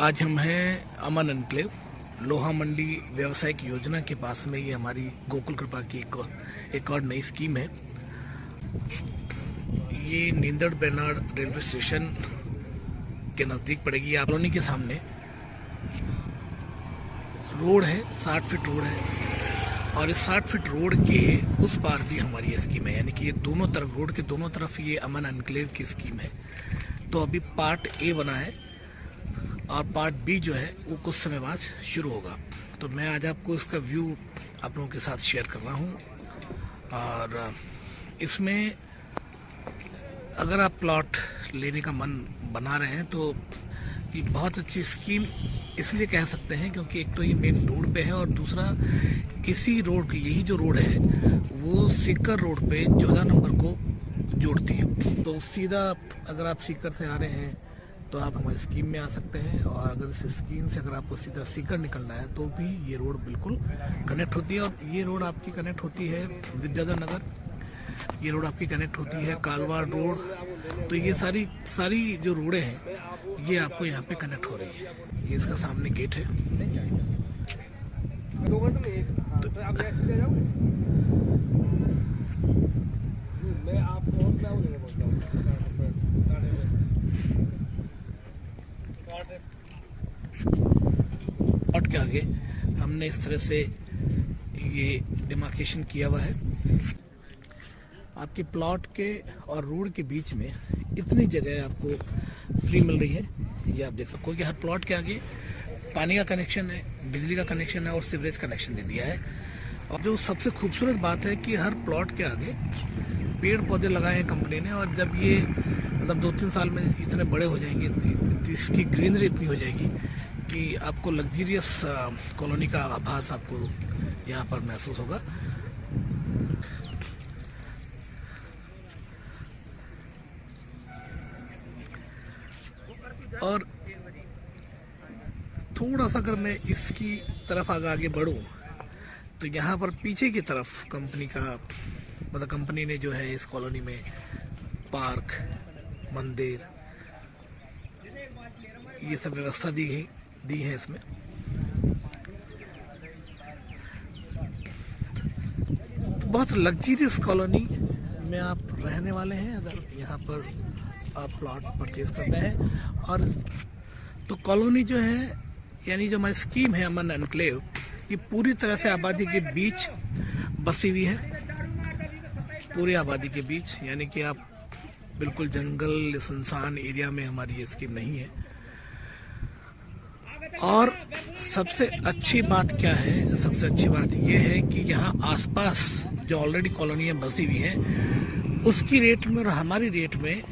आज हम हैं अमन एनक्लेव लोहा मंडी व्यावसायिक योजना के पास में। ये हमारी गोकुल कृपा की एक और नई स्कीम है। ये नींदड़ बेनाड रेलवे स्टेशन के नजदीक पड़ेगी। कॉलोनी के सामने रोड है, 60 फीट रोड है और इस 60 फीट रोड के उस पार भी हमारी ये स्कीम है। यानी कि ये दोनों तरफ, रोड के दोनों तरफ ये अमन एनक्लेव की स्कीम है। तो अभी पार्ट ए बना है और पार्ट बी जो है वो कुछ समय बाद शुरू होगा। तो मैं आज आपको इसका व्यू आप लोगों के साथ शेयर कर रहा हूँ। और इसमें अगर आप प्लॉट लेने का मन बना रहे हैं तो ये बहुत अच्छी स्कीम इसलिए कह सकते हैं क्योंकि एक तो ये मेन रोड पे है और दूसरा इसी रोड की, यही जो रोड है वो सीकर रोड पे 14 नंबर को जोड़ती है। तो सीधा अगर आप सीकर से आ रहे हैं तो आप हमारी स्कीम में आ सकते हैं और अगर इस स्कीम से अगर आपको सीधा सीकर निकलना है तो भी ये रोड बिल्कुल कनेक्ट होती है। और ये रोड आपकी कनेक्ट होती है विद्याधर नगर, ये रोड आपकी कनेक्ट होती है कालवाड़ रोड। तो ये सारी जो रोडें हैं ये आपको यहाँ पे कनेक्ट हो रही है। ये इसका सामने गेट है। प्लॉट के आगे हमने इस तरह से ये डिमार्केशन किया हुआ है। आपके प्लॉट के और रोड के बीच में इतनी जगह आपको फ्री मिल रही है। ये आप देख सकते हो कि हर प्लॉट के आगे पानी का कनेक्शन है, बिजली का कनेक्शन है और सीवरेज कनेक्शन दे दिया है। और जो सबसे खूबसूरत बात है कि हर प्लॉट के आगे पेड़ पौधे लगाए हैं कंपनी ने। और जब ये मतलब 2-3 साल में इतने बड़े हो जाएंगे, इसकी ग्रीनरी इतनी हो जाएगी कि आपको लग्जरियस कॉलोनी का आभास आपको यहाँ पर महसूस होगा। और थोड़ा सा अगर मैं इसकी तरफ आगे बढ़ूं तो यहाँ पर पीछे की तरफ कंपनी का मतलब कंपनी ने जो है इस कॉलोनी में पार्क, मंदिर, ये सब व्यवस्था दी है इसमें। बहुत लग्जरियस कॉलोनी में आप रहने वाले हैं अगर यहाँ पर आप प्लॉट परचेज करते हैं। और तो कॉलोनी जो है यानी जो हमारी स्कीम है अमन एनक्लेव, ये पूरी तरह से आबादी के बीच बसी हुई है, पूरी आबादी के बीच। यानी कि आप बिल्कुल जंगल सुनसान एरिया में हमारी ये स्कीम नहीं है। और सबसे अच्छी बात क्या है? सबसे अच्छी बात ये है कि यहाँ आसपास जो ऑलरेडी कॉलोनियाँ बसी हुई हैं उसकी रेट में और हमारी रेट में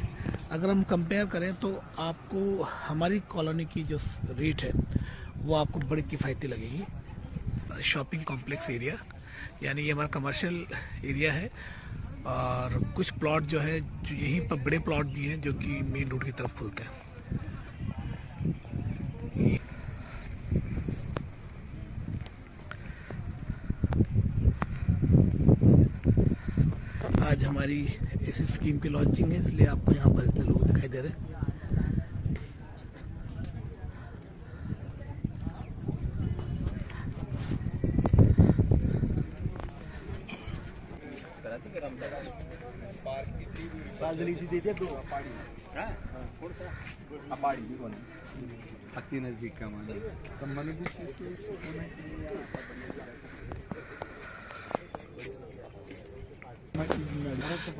अगर हम कंपेयर करें तो आपको हमारी कॉलोनी की जो रेट है वो आपको बड़ी किफ़ायती लगेगी। शॉपिंग कॉम्प्लेक्स एरिया, यानी ये हमारा कमर्शियल एरिया है और कुछ प्लॉट जो है जो यहीं पर बड़े प्लॉट भी हैं जो कि मेन रोड की तरफ खुलते हैं। आज हमारी इस स्कीम की लॉन्चिंग है इसलिए आपको यहाँ पर इतने लोग दिखाई दे रहे हैं। नजदीक का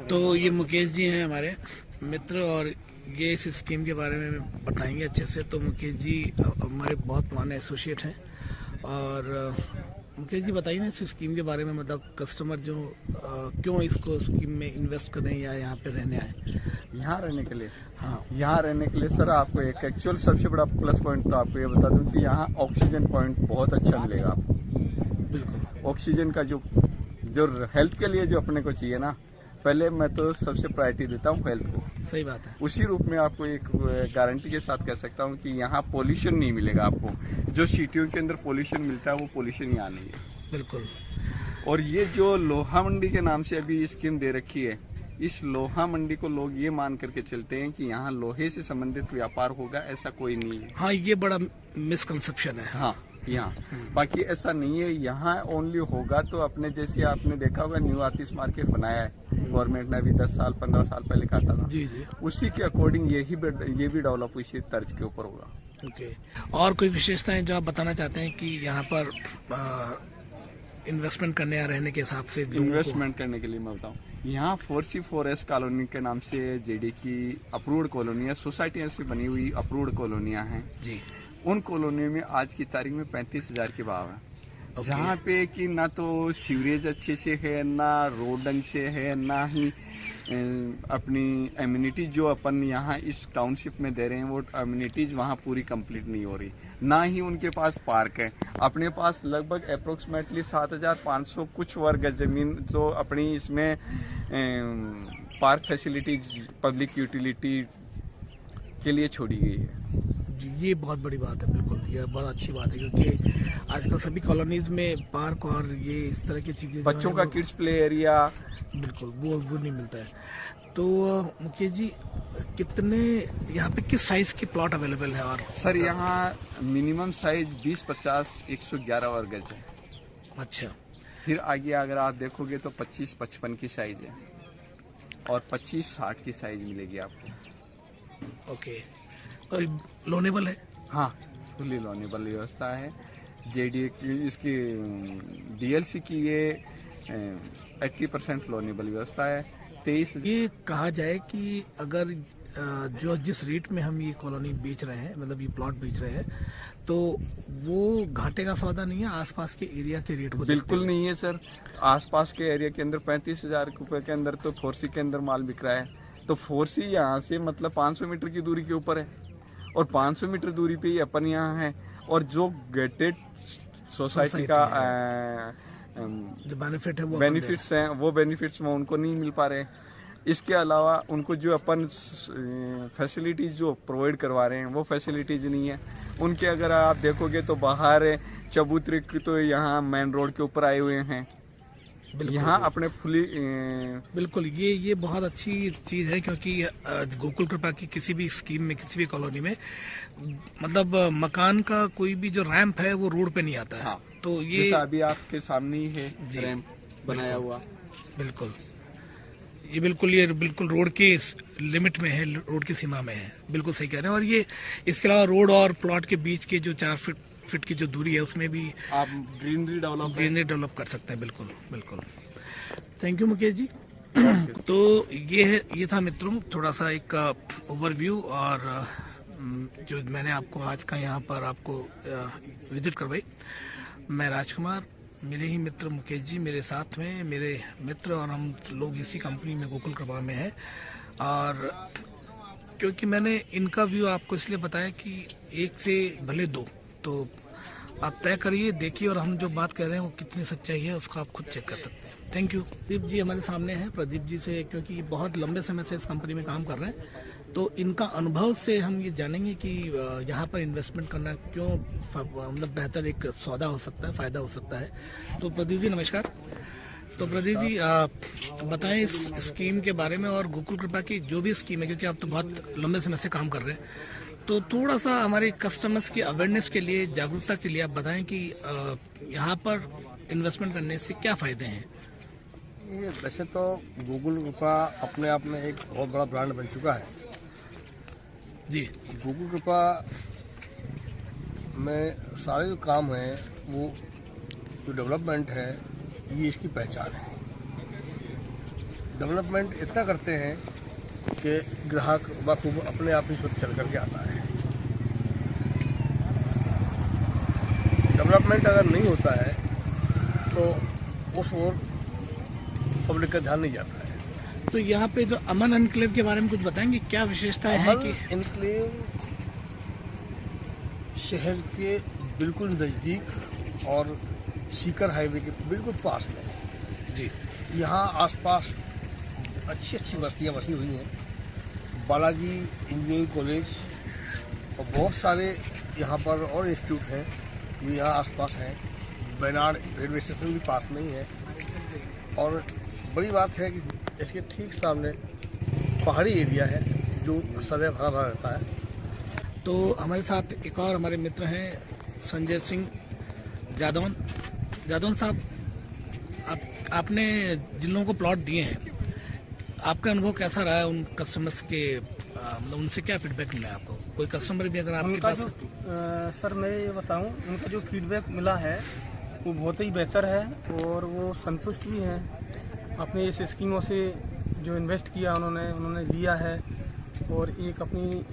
तो ये मुकेश जी हैं हमारे मित्र और ये इस स्कीम के बारे में बताएंगे अच्छे से। तो मुकेश जी हमारे बहुत पुराने एसोसिएट हैं। और मुकेश जी बताइए ना इस स्कीम के बारे में, मतलब कस्टमर जो क्यों इसको स्कीम में इन्वेस्ट करें या यहाँ पे रहने आए? यहाँ रहने के लिए? हाँ, यहाँ रहने के लिए सर आपको एक एक्चुअल सबसे बड़ा प्लस पॉइंट तो आपको ये बता दूं कि यहाँ ऑक्सीजन पॉइंट बहुत अच्छा मिलेगा आपको। बिल्कुल। ऑक्सीजन का जो हेल्थ के लिए जो अपने को चाहिए ना, पहले मैं तो सबसे प्रायोरिटी देता हूँ हेल्थ को। सही बात है। उसी रूप में आपको एक गारंटी के साथ कह सकता हूँ कि यहाँ पोल्यूशन नहीं मिलेगा आपको। जो सिटियों के अंदर पोल्यूशन मिलता है वो पोल्यूशन यहाँ नहीं है। बिल्कुल। और ये जो लोहा मंडी के नाम से अभी स्कीम दे रखी है, इस लोहा मंडी को लोग ये मान करके चलते हैं कि यहाँ लोहे से संबंधित व्यापार होगा, ऐसा कोई नहीं है। हाँ, ये बड़ा मिसकंसेप्शन है। हाँ, यहाँ बाकी ऐसा नहीं है। यहाँ ओनली होगा तो अपने जैसे आपने देखा होगा न्यू आतिश मार्केट बनाया है गवर्नमेंट ने, अभी 10 साल 15 साल पहले काटा था। जी जी। उसी के अकॉर्डिंग ये भी डेवलप उसी तर्ज के ऊपर होगा। ओके, और कोई विशेषताएं जो आप बताना चाहते हैं कि यहाँ पर इन्वेस्टमेंट करने या रहने के हिसाब से? इन्वेस्टमेंट करने के लिए मैं बताऊँ, यहाँ 4C4S कॉलोनी के नाम से जेडी की अप्रूव्ड कॉलोनी है, सोसाइटियों से बनी हुई अप्रूव्ड कॉलोनियाँ हैं जी। उन कॉलोनियों में आज की तारीख में 35,000 के भाव है। जहाँ पे कि ना तो सीवरेज अच्छे से है, ना रोड ढंग से है, ना ही अपनी एम्यूनिटीज जो अपन यहाँ इस टाउनशिप में दे रहे हैं वो एम्यूनिटीज वहाँ पूरी कंप्लीट नहीं हो रही। ना ही उनके पास पार्क है। अपने पास लगभग अप्रोक्सीमेटली 7,500 कुछ वर्ग जमीन जो अपनी इसमें पार्क फैसिलिटीज पब्लिक यूटिलिटी के लिए छोड़ी गई है। ये बहुत बड़ी बात है, बिल्कुल ये बहुत अच्छी बात है, क्योंकि आजकल सभी कॉलोनीज में पार्क और ये इस तरह की चीजें, बच्चों का किड्स प्ले एरिया, बिल्कुल वो नहीं मिलता है। तो मुकेश जी, कितने यहाँ पे किस साइज की प्लॉट अवेलेबल है? और सर यहाँ मिनिमम साइज 20, 50, 111 वर्ग गज है। अच्छा, फिर आगे अगर आप देखोगे तो 25, 55 की साइज है और 25, 60 की साइज मिलेगी आपको। ओके, और लोनेबल है? हाँ, फुली लोनेबल व्यवस्था है। जेडीए की इसकी डीएलसी की ये 80% लोनेबल व्यवस्था है। 23 ये कहा जाए कि अगर जो जिस रेट में हम ये कॉलोनी बेच रहे हैं, मतलब ये प्लॉट बेच रहे हैं, तो वो घाटे का सौदा नहीं है आसपास के एरिया के रेट को? बिल्कुल नहीं है सर। आसपास के एरिया के अंदर 35,000 रुपए के अंदर तो 4C के अंदर माल बिक रहा है। तो 4C यहाँ से मतलब 500 मीटर की दूरी के ऊपर है और 500 मीटर दूरी पे ही अपन यहाँ है। और जो गेटेड सोसाइटी का जो बेनिफिट है, वो बेनिफिट्स हैं, वो बेनिफिट्स में उनको नहीं मिल पा रहे। इसके अलावा उनको जो अपन फैसिलिटीज जो प्रोवाइड करवा रहे हैं वो फैसिलिटीज नहीं है उनके। अगर आप देखोगे तो बाहर चबूतरे की तो यहाँ मेन रोड के ऊपर आए हुए हैं, यहाँ अपने फुली बिल्कुल ये बहुत अच्छी चीज है, क्योंकि गोकुल कृपा की किसी भी स्कीम में, किसी भी कॉलोनी में, मतलब मकान का कोई भी जो रैंप है वो रोड पे नहीं आता है। हाँ, तो ये अभी आपके सामने ही है रैंप बनाया हुआ। बिल्कुल ये बिल्कुल रोड के लिमिट में है, रोड की सीमा में है। बिल्कुल सही कह रहे हैं। और ये इसके अलावा रोड और प्लॉट के बीच के जो 4 फीट की जो दूरी है उसमें भी आप ग्रीनरी डेवलप कर सकते हैं। बिल्कुल। Thank you Mukesh ji. तो ये था मित्रों थोड़ा सा एक ओवरव्यू, और जो मैंने आपको आज का यहाँ पर आपको विजिट करवाई। मैं राजकुमार, मेरे ही मित्र मुकेश जी मेरे साथ में, मेरे मित्र, और हम लोग इसी कंपनी में गोकुल कृपा में हैं। और क्योंकि मैंने इनका व्यू आपको इसलिए बताया कि एक से भले दो, तो आप तय करिए, देखिए, और हम जो बात कर रहे हैं वो कितनी सच्चाई है उसको आप खुद चेक कर सकते हैं। Thank you. प्रदीप जी हमारे सामने हैं। प्रदीप जी से, क्योंकि बहुत लंबे समय से इस कंपनी में काम कर रहे हैं, तो इनका अनुभव से हम ये जानेंगे कि यहाँ पर इन्वेस्टमेंट करना क्यों मतलब बेहतर एक सौदा हो सकता है, फायदा हो सकता है। तो प्रदीप जी नमस्कार। तो प्रदीप जी बताएं इस स्कीम के बारे में और गोकुल कृपा की जो भी स्कीम है, क्योंकि आप तो बहुत लंबे समय से काम कर रहे हैं, तो थोड़ा सा हमारे कस्टमर्स की अवेयरनेस के लिए, जागरूकता के लिए आप बताएं कि यहाँ पर इन्वेस्टमेंट करने से क्या फायदे हैं। ये वैसे तो गोकुल कृपा अपने आप में एक बहुत बड़ा ब्रांड बन चुका है जी। गोकुल कृपा में सारे जो काम है, वो जो डेवलपमेंट है, ये इसकी पहचान है। डेवलपमेंट इतना करते हैं कि ग्राहक बखूब अपने आप ही स्वतः चल करके आता है। डेवलपमेंट अगर नहीं होता है तो उस ओर पब्लिक का ध्यान नहीं जाता है। तो यहाँ पे जो अमन एनक्लेव के बारे में कुछ बताएंगे, क्या विशेषताएं हैं? कि एनक्लेव शहर के बिल्कुल नजदीक और सीकर हाईवे के बिल्कुल पास में जी। यहाँ आसपास अच्छी अच्छी बस्तियाँ बसी हुई हैं। बालाजी इंजीनियरिंग कॉलेज और बहुत सारे यहाँ पर और इंस्टीट्यूट हैं जो यहाँ आसपास हैं। बेनाड रेलवे स्टेशन भी पास में ही है। और बड़ी बात है कि इसके ठीक सामने पहाड़ी एरिया है जो सदैव हरा भरा रहता है। तो हमारे साथ एक और हमारे मित्र हैं संजय सिंह जादौन साहब, आपने जिन लोगों को प्लॉट दिए हैं, आपका अनुभव कैसा रहा है उन कस्टमर्स के, मतलब उनसे क्या फीडबैक मिला है आपको? कोई कस्टमर भी अगर आपके उनका पास जो सर मैं ये बताऊं, उनका जो फीडबैक मिला है वो बहुत ही बेहतर है और वो संतुष्ट भी हैं अपने इस स्कीमों से। जो इन्वेस्ट किया उन्होंने लिया है। और एक अपनी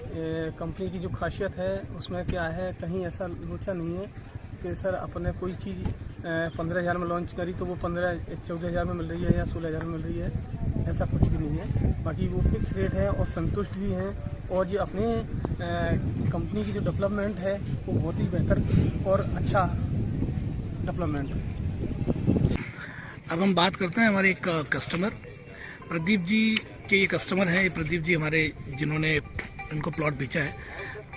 कंपनी की जो खासियत है उसमें क्या है, कहीं ऐसा लोचा नहीं है कि सर अपने कोई चीज़ 15,000 में लॉन्च करी तो वो 14,000 में मिल रही है या 16,000 में मिल रही है, ऐसा कुछ भी नहीं है। बाकी वो फिक्स रेट है और संतुष्ट भी हैं। और ये अपने कंपनी की जो डेवलपमेंट है वो बहुत ही बेहतर और अच्छा डेवलपमेंट है। अब हम बात करते हैं हमारे एक कस्टमर प्रदीप जी के। ये कस्टमर हैं, ये प्रदीप जी हमारे जिन्होंने इनको प्लॉट बेचा है।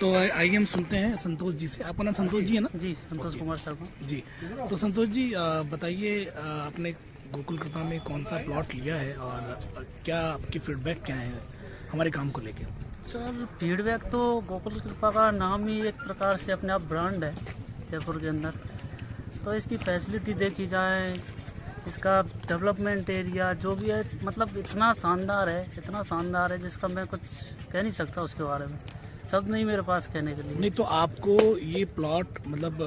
तो आइए हम सुनते हैं संतोष जी से। आपका नाम संतोष जी है ना? जी, संतोष कुमार शर्मा जी। तो संतोष जी बताइए, आपने गोकुल कृपा में कौन सा प्लॉट लिया है और क्या आपकी फीडबैक क्या है हमारे काम को लेकर? सर फीडबैक तो गोकुल कृपा का नाम ही एक प्रकार से अपने आप ब्रांड है जयपुर के अंदर। तो इसकी फैसिलिटी देखी जाए, इसका डेवलपमेंट एरिया जो भी है, मतलब इतना शानदार है जिसका मैं कुछ कह नहीं सकता उसके बारे में। सब नहीं मेरे पास कहने के लिए। नहीं तो आपको ये प्लॉट मतलब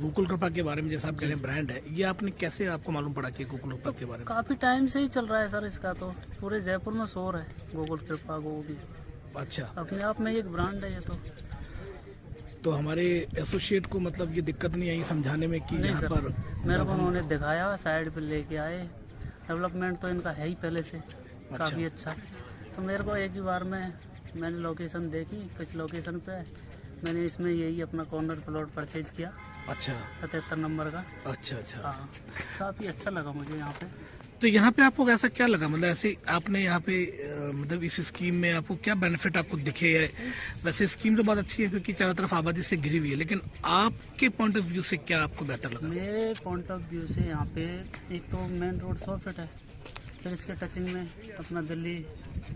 गोकुल कृपा के बारे में, जैसा आप कह रहे हैं ब्रांड है, ये आपने कैसे आपको मालूम पड़ा कि गोकुल कृपा के बारे में? काफी टाइम से ही चल रहा है सर, इसका तो पूरे जयपुर में शोर है गोकुल कृपा गोगी। अच्छा, अपने आप में एक ब्रांड है ये तो हमारे एसोसिएट को मतलब ये दिक्कत नहीं आई समझाने में कि यहाँ पर मेरे को उन्होंने दिखाया, साइड पे लेके आए। डेवलपमेंट तो इनका है ही पहले से काफी अच्छा। तो मेरे को एक ही बार में मैंने लोकेशन देखी, कुछ लोकेशन पे मैंने इसमें यही अपना कॉर्नर प्लॉट परचेज किया। अच्छा, 77 नंबर का। अच्छा। हाँ, काफी अच्छा लगा मुझे यहाँ पे। तो यहाँ पे आपको ऐसा क्या लगा, मतलब ऐसे आपने यहाँ पे मतलब इस स्कीम में आपको क्या बेनिफिट आपको दिखे है? वैसे स्कीम तो बहुत अच्छी है क्योंकि चारों तरफ आबादी से घिरी हुई है, लेकिन आपके पॉइंट ऑफ व्यू से क्या आपको बेहतर लगा? मेरे पॉइंट ऑफ व्यू से यहाँ पे एक तो मेन रोड 100 फीट है, फिर इसके टचिंग में अपना दिल्ली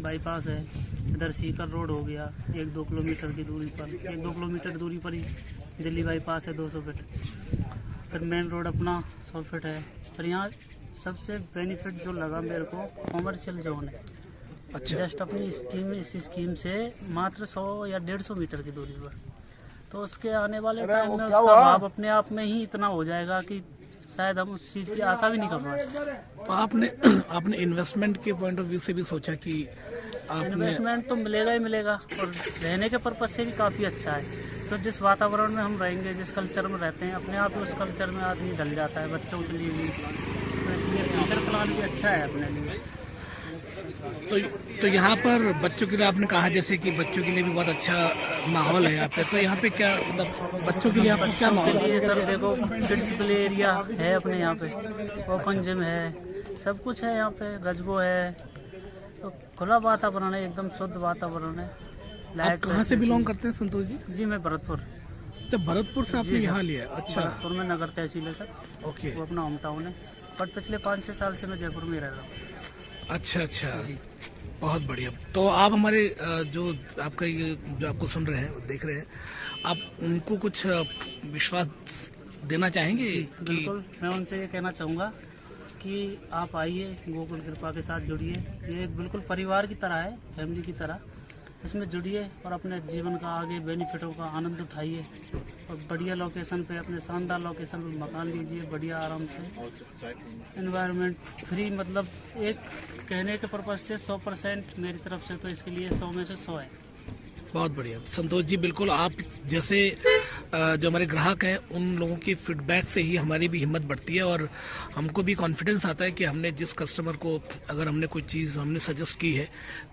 बाईपास है, इधर सीकर रोड हो गया 1-2 किलोमीटर की दूरी पर, 1-2 किलोमीटर दूरी पर ही दिल्ली बाईपास है 200 फीट। फिर मेन रोड अपना 100 फीट है। फिर यहाँ सबसे बेनिफिट जो लगा मेरे को, कॉमर्शियल जोन है। अच्छा, जस्ट अपनी इस स्कीम से मात्र 100 या 150 मीटर की दूरी पर। तो उसके आने वाले टाइम में उसका भाव अपने आप में ही इतना हो जाएगा कि शायद हम उस चीज की आशा भी नहीं कर पाए। तो आपने इन्वेस्टमेंट के पॉइंट ऑफ व्यू से भी सोचा कि आपने? इन्वेस्टमेंट तो मिलेगा ही मिलेगा, और रहने के पर्पज से भी काफी अच्छा है। तो जिस वातावरण में हम रहेंगे, जिस कल्चर में रहते हैं, अपने आप उस कल्चर में आदमी ढल जाता है। बच्चों के लिए भी ये फ्यूचर प्लान भी अच्छा है अपने लिए। तो यहाँ पर बच्चों के लिए आपने कहा जैसे कि बच्चों के लिए भी बहुत अच्छा माहौल है यहाँ पे। तो यहाँ पे क्या मतलब बच्चों के लिए आपको क्या माहौल है? ये सर देखो, किड्स प्ले एरिया है अपने यहाँ पे, ओपन जिम है, सब कुछ है यहाँ पे, गजबो है। तो खुला वातावरण है, एकदम शुद्ध वातावरण है। आप कहाँ से बिलोंग करते हैं संतोष जी? जी मैं भरतपुर। तो भरतपुर से आपने यहाँ लिया है? अच्छा, भरतपुर में नगर तहसील है सर। ओके, वो अपना होम टाउन है, बट पिछले 5-6 साल से मैं जयपुर में रह रहा हूँ। अच्छा, बहुत बढ़िया। तो आप हमारे जो आपका ये जो आपको सुन रहे हैं, देख रहे हैं, आप उनको कुछ विश्वास देना चाहेंगे? बिल्कुल, मैं उनसे ये कहना चाहूँगा कि आप आइए, गोकुल कृपा के साथ जुड़िए। ये एक बिल्कुल परिवार की तरह है, फैमिली की तरह। इसमें जुड़िए और अपने जीवन का आगे बेनिफिटों का आनंद उठाइए। और बढ़िया लोकेशन पे, अपने शानदार लोकेशन पे मकान लीजिए, बढ़िया आराम से, एनवायरनमेंट फ्री। मतलब एक कहने के पर्पज से 100% मेरी तरफ से तो इसके लिए 100 में से 100 है। बहुत बढ़िया संतोष जी, बिल्कुल आप जैसे जो हमारे ग्राहक हैं उन लोगों की फीडबैक से ही हमारी भी हिम्मत बढ़ती है और हमको भी कॉन्फिडेंस आता है कि हमने जिस कस्टमर को अगर हमने कोई चीज़ हमने सजेस्ट की है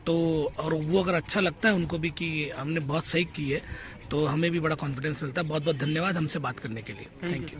तो, और वो अगर अच्छा लगता है उनको भी कि हमने बहुत सही की है, तो हमें भी बड़ा कॉन्फिडेंस मिलता है। बहुत बहुत धन्यवाद हमसे बात करने के लिए। Thank you.